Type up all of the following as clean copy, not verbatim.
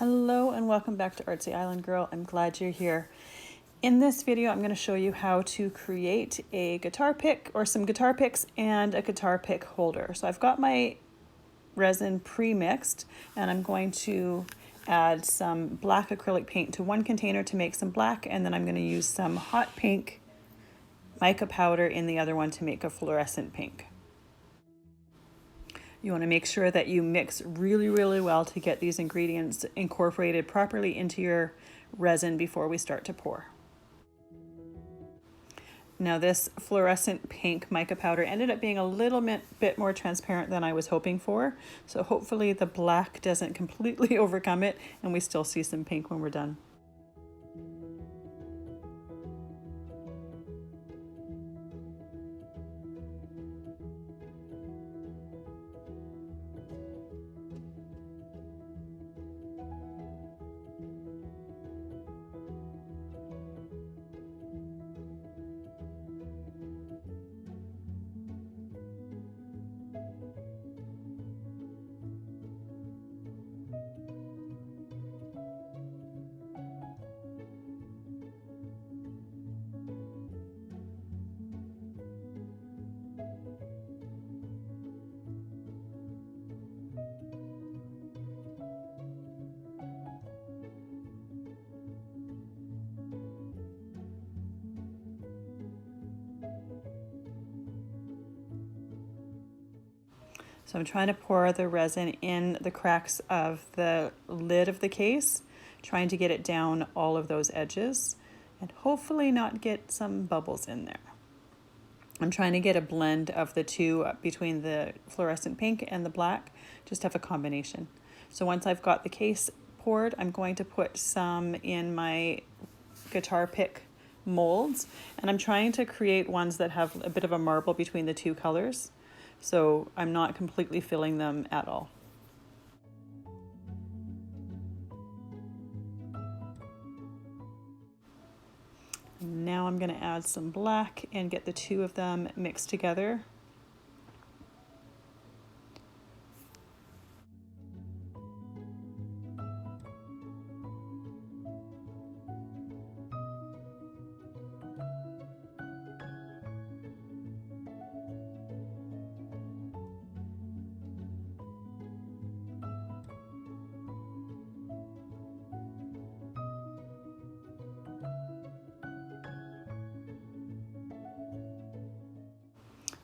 Hello and welcome back to Artsy-Island-Girl. I'm glad you're here. In this video, I'm going to show you how to create a guitar pick or some guitar picks and a guitar pick holder. So I've got my resin pre-mixed and I'm going to add some black acrylic paint to one container to make some black, and then I'm going to use some hot pink mica powder in the other one to make a fluorescent pink. You want to make sure that you mix really well to get these ingredients incorporated properly into your resin before we start to pour. Now this fluorescent pink mica powder ended up being a little bit more transparent than I was hoping for. So hopefully the black doesn't completely overcome it and we still see some pink when we're done. So I'm trying to pour the resin in the cracks of the lid of the case, trying to get it down all of those edges and hopefully not get some bubbles in there. I'm trying to get a blend of the two between the fluorescent pink and the black, just have a combination. So once I've got the case poured, I'm going to put some in my guitar pick molds, and I'm trying to create ones that have a bit of a marble between the two colors. So I'm not completely filling them at all. Now I'm going to add some black and get the two of them mixed together.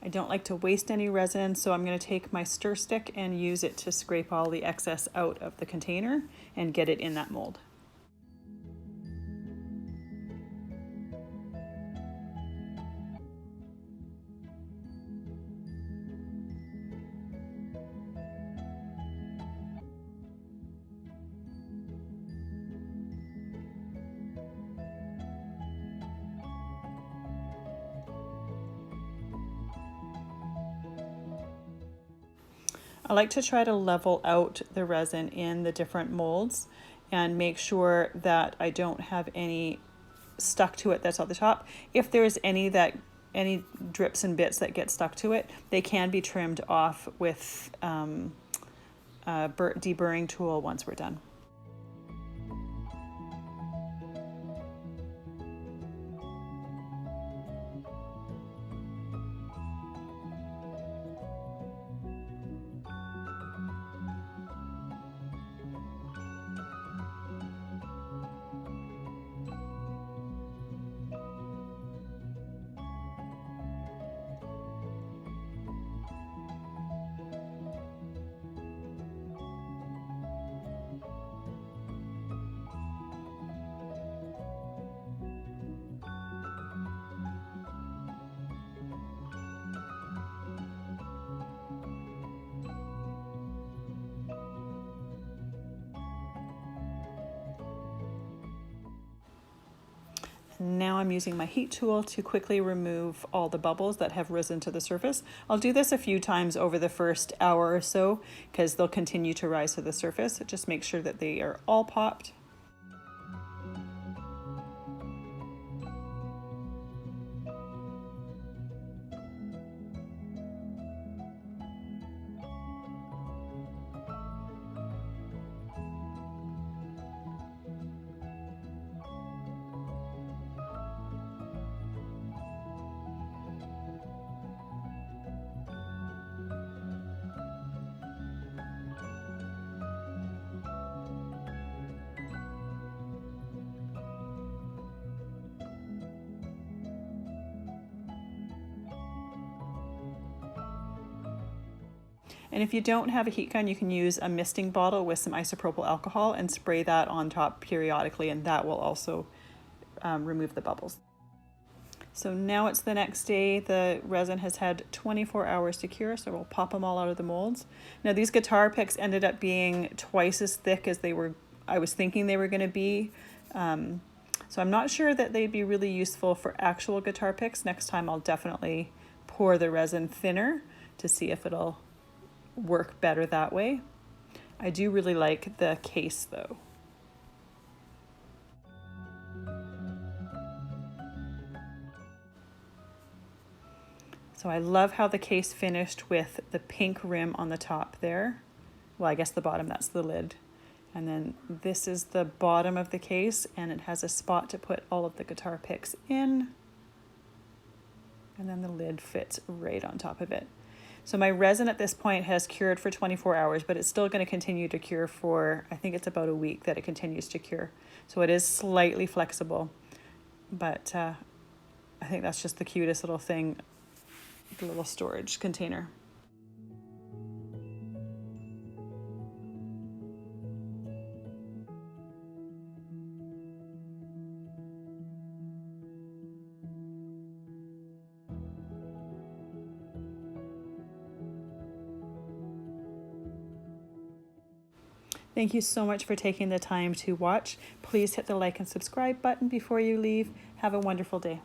I don't like to waste any resin, so I'm going to take my stir stick and use it to scrape all the excess out of the container and get it in that mold. I like to try to level out the resin in the different molds and make sure that I don't have any stuck to it that's at the top. If there's any drips and bits that get stuck to it, they can be trimmed off with a deburring tool once we're done. Now I'm using my heat tool to quickly remove all the bubbles that have risen to the surface. I'll do this a few times over the first hour or so because they'll continue to rise to the surface. Just make sure that they are all popped. And if you don't have a heat gun, you can use a misting bottle with some isopropyl alcohol and spray that on top periodically, and that will also remove the bubbles. So now it's the next day. The resin has had 24 hours to cure, so we'll pop them all out of the molds. Now these guitar picks ended up being twice as thick as I was thinking they were going to be. So I'm not sure that they'd be really useful for actual guitar picks. Next time I'll definitely pour the resin thinner to see if it'll work better that way. I do really like the case though. So I love how the case finished with the pink rim on the top there. Well, I guess the bottom, that's the lid. And then this is the bottom of the case, and it has a spot to put all of the guitar picks in. And then the lid fits right on top of it. So my resin at this point has cured for 24 hours, but it's still going to continue to cure for, I think it's about a week that it continues to cure. So it is slightly flexible, but I think that's just the cutest little thing, the little storage container. Thank you so much for taking the time to watch. Please hit the like and subscribe button before you leave. Have a wonderful day.